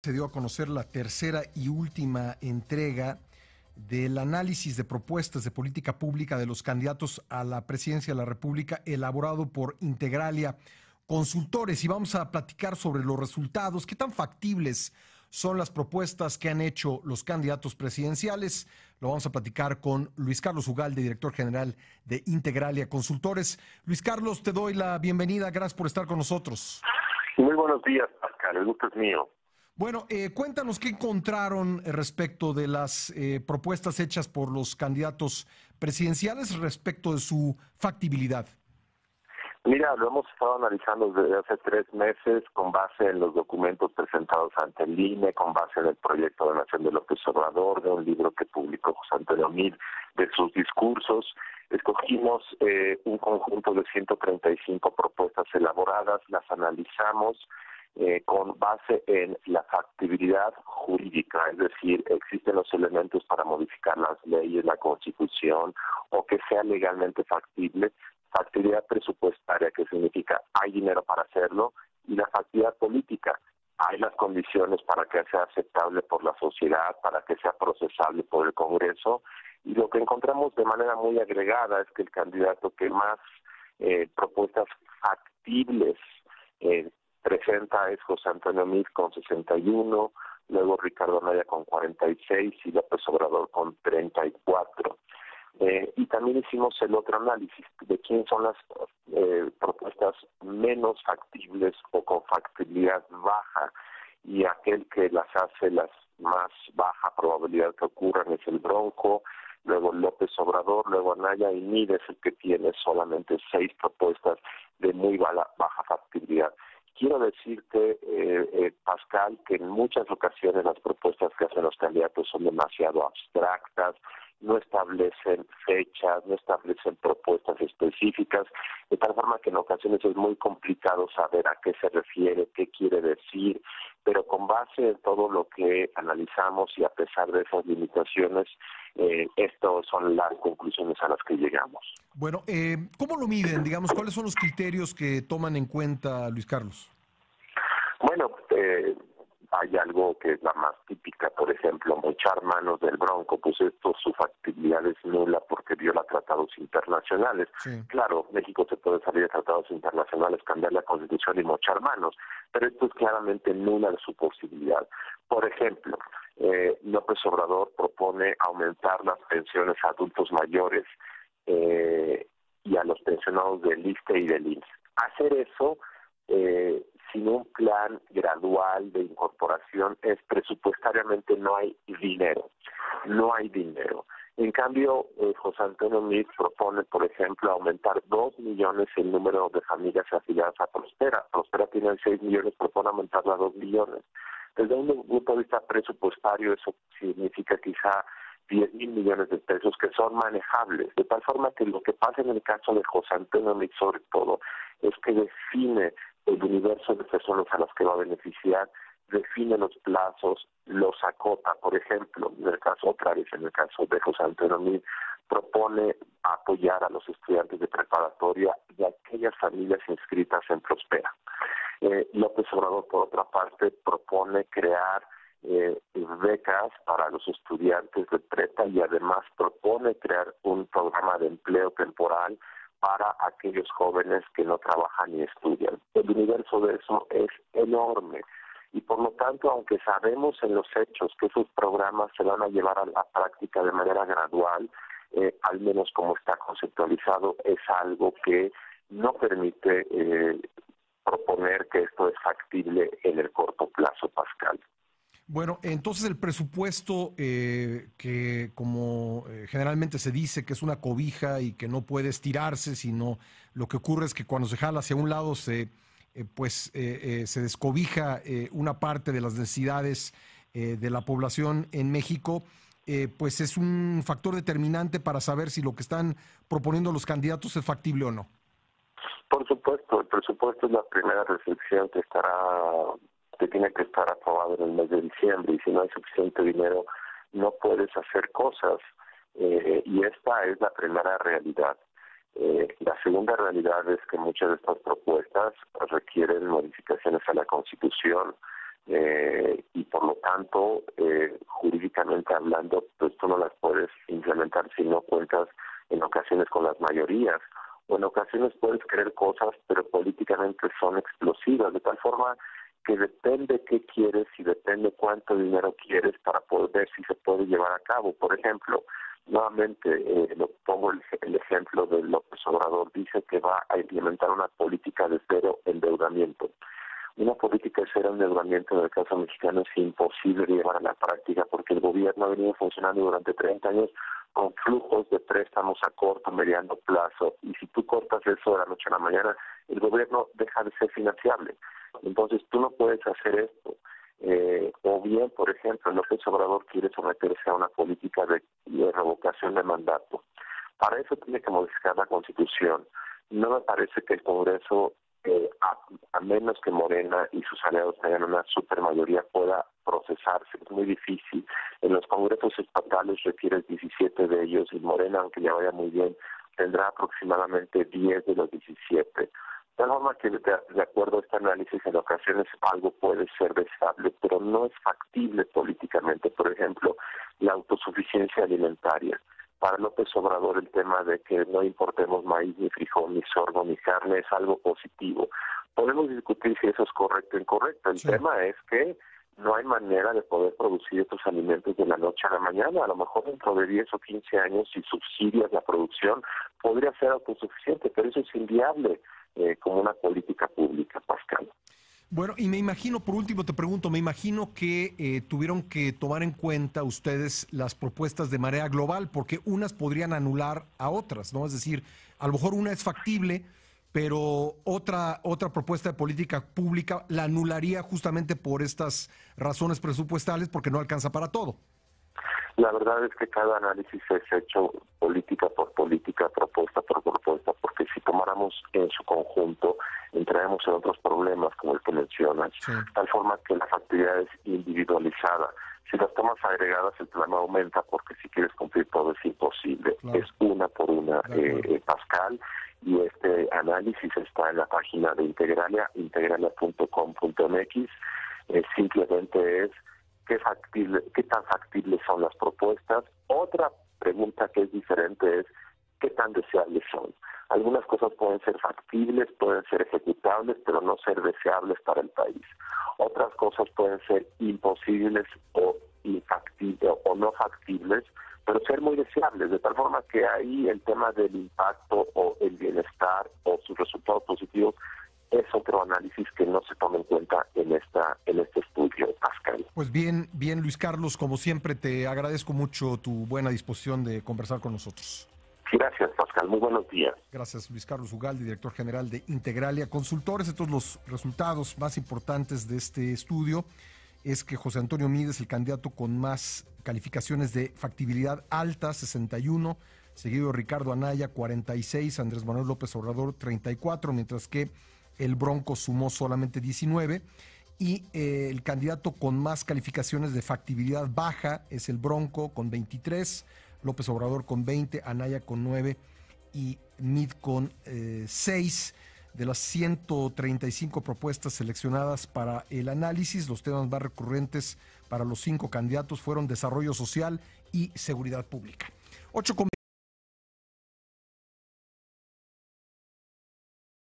Se dio a conocer la tercera y última entrega del análisis de propuestas de política pública de los candidatos a la presidencia de la República elaborado por Integralia Consultores, y vamos a platicar sobre los resultados, qué tan factibles son las propuestas que han hecho los candidatos presidenciales. Lo vamos a platicar con Luis Carlos Ugalde, director general de Integralia Consultores. Luis Carlos, te doy la bienvenida, gracias por estar con nosotros. Muy buenos días, Pascal, el gusto es mío. Bueno, cuéntanos qué encontraron respecto de las propuestas hechas por los candidatos presidenciales respecto de su factibilidad. Mira, lo hemos estado analizando desde hace 3 meses con base en los documentos presentados ante el INE, con base en el proyecto de Nación de López Obrador, de un libro que publicó José Antonio Meade, de sus discursos. Escogimos un conjunto de 135 propuestas elaboradas, las analizamos con base en la factibilidad jurídica, es decir, existen los elementos para modificar las leyes, la Constitución, o que sea legalmente factible, factibilidad presupuestaria, que significa hay dinero para hacerlo, y la factibilidad política, hay las condiciones para que sea aceptable por la sociedad, para que sea procesable por el Congreso, y lo que encontramos de manera muy agregada es que el candidato que más propuestas factibles presenta es José Antonio Meade con 61, luego Ricardo Anaya con 46 y López Obrador con 34. Y también hicimos el otro análisis de quién son las propuestas menos factibles o con factibilidad baja, y aquel que las hace las más baja probabilidad que ocurran es el Bronco, luego López Obrador, luego Anaya, y Meade es el que tiene solamente 6 propuestas de muy baja factibilidad. Quiero decirte, Pascal, que en muchas ocasiones las propuestas que hacen los candidatos son demasiado abstractas, no establecen fechas, no establecen propuestas específicas, de tal forma que en ocasiones es muy complicado saber a qué se refiere, qué quiere decir, pero con base en todo lo que analizamos y a pesar de esas limitaciones, estas son las conclusiones a las que llegamos. Bueno, ¿cómo lo miden? Digamos, ¿cuáles son los criterios que toman en cuenta, Luis Carlos? Bueno, hay algo que es la más típica, por ejemplo, mochar manos del Bronco, pues esto su factibilidad es nula porque viola tratados internacionales. Sí. Claro, México se puede salir de tratados internacionales, cambiar la Constitución y mochar manos, pero esto es claramente nula de su posibilidad. Por ejemplo, López Obrador propone aumentar las pensiones a adultos mayores y a los pensionados del ISSSTE y del IMSS. Hacer eso sin un plan gradual de incorporación es presupuestariamente no hay dinero. En cambio, José Antonio Meade propone, por ejemplo, aumentar 2 millones el número de familias afiliadas a Prospera. Prospera tiene 6 millones, propone aumentarla a 2 millones. Desde un punto de vista presupuestario, eso significa quizá 10,000 millones de pesos que son manejables, de tal forma que lo que pasa en el caso de José Antonio Meade sobre todo es que define el universo de personas a las que va a beneficiar, define los plazos, los acota. Por ejemplo, en el caso de José Antonio Meade, propone apoyar a los estudiantes de preparatoria y a aquellas familias inscritas en Prospera. López Obrador, por otra parte, propone crear becas para los estudiantes de prepa y además propone crear un programa de empleo temporal para aquellos jóvenes que no trabajan ni estudian. El universo de eso es enorme y por lo tanto, aunque sabemos en los hechos que esos programas se van a llevar a la práctica de manera gradual, al menos como está conceptualizado, es algo que no permite proponer que esto es factible en el corto plazo, Pascal. Bueno, entonces el presupuesto que como generalmente se dice que es una cobija y que no puede estirarse, sino lo que ocurre es que cuando se jala hacia un lado se descobija una parte de las necesidades de la población en México, pues es un factor determinante para saber si lo que están proponiendo los candidatos es factible o no. Por supuesto, el presupuesto es la primera reflexión que tiene que estar aprobado en el mes de diciembre, y si no hay suficiente dinero no puedes hacer cosas, y esta es la primera realidad. La segunda realidad es que muchas de estas propuestas requieren modificaciones a la Constitución, y por hablando, pues tú no las puedes implementar si no cuentas en ocasiones con las mayorías, o en ocasiones puedes querer cosas, pero políticamente son explosivas, de tal forma que depende qué quieres y depende cuánto dinero quieres para poder ver si se puede llevar a cabo. Por ejemplo, nuevamente pongo el ejemplo de López Obrador, dice que va a implementar una política de cero endeudamiento. Una política de cero endeudamiento en el caso mexicano es imposible llevar a la práctica porque el gobierno ha venido funcionando durante 30 años con flujos de préstamos a corto, mediano plazo, y si tú cortas eso de la noche a la mañana, el gobierno deja de ser financiable. Entonces tú no puedes hacer esto. O bien, por ejemplo, López Obrador quiere someterse a una política de revocación de mandato. Para eso tiene que modificar la Constitución. No me parece que el Congreso, a menos que Morena y sus aliados tengan una supermayoría, pueda procesarse. Es muy difícil. En los congresos estatales requieres 17 de ellos y Morena, aunque ya vaya muy bien, tendrá aproximadamente 10 de los 17. De tal forma que, de acuerdo a este análisis, en ocasiones algo puede ser deseable, pero no es factible políticamente. Por ejemplo, la autosuficiencia alimentaria. Para López Obrador el tema de que no importemos maíz, ni frijol, ni sorgo, ni carne es algo positivo. Podemos discutir si eso es correcto o incorrecto. El tema es que no hay manera de poder producir estos alimentos de la noche a la mañana. A lo mejor dentro de 10 o 15 años, si subsidias la producción, podría ser autosuficiente, pero eso es inviable como una política pública, Pascal. Bueno, y me imagino, por último te pregunto, me imagino que tuvieron que tomar en cuenta ustedes las propuestas de Marea Global, porque unas podrían anular a otras, ¿no? Es decir, a lo mejor una es factible, pero otra propuesta de política pública la anularía justamente por estas razones presupuestales, porque no alcanza para todo. La verdad es que cada análisis es hecho política por política, propuesta por propuesta, porque si tomáramos en su conjunto, entraremos en otros problemas como el que mencionas, tal forma que la factibilidad es individualizada. Si las tomas agregadas, el problema aumenta, porque si quieres cumplir todo es imposible. Claro. Es una por una, Pascal, y este análisis está en la página de Integralia, integralia.com.mx. Simplemente es qué tan factibles son las propuestas. Otra pregunta que es diferente es qué tan deseables son. Algunas cosas pueden ser factibles, pueden ser ejecutables, pero no ser deseables para el país. Otras cosas pueden ser imposibles o infactibles o no factibles, pero ser muy deseables, de tal forma que ahí el tema del impacto o el bienestar o sus resultados positivos es otro análisis que no se toma en cuenta en este estudio, Pascal. Pues bien, Luis Carlos, como siempre te agradezco mucho tu buena disposición de conversar con nosotros. Gracias, Pascal. Muy buenos días. Gracias, Luis Carlos Ugalde, director general de Integralia Consultores. Estos los resultados más importantes de este estudio es que José Antonio Mid es el candidato con más calificaciones de factibilidad alta, 61, seguido de Ricardo Anaya, 46, Andrés Manuel López Obrador, 34, mientras que el Bronco sumó solamente 19, y el candidato con más calificaciones de factibilidad baja es el Bronco con 23, López Obrador con 20, Anaya con 9 y Mid con 6. De las 135 propuestas seleccionadas para el análisis, los temas más recurrentes para los 5 candidatos fueron desarrollo social y seguridad pública. 8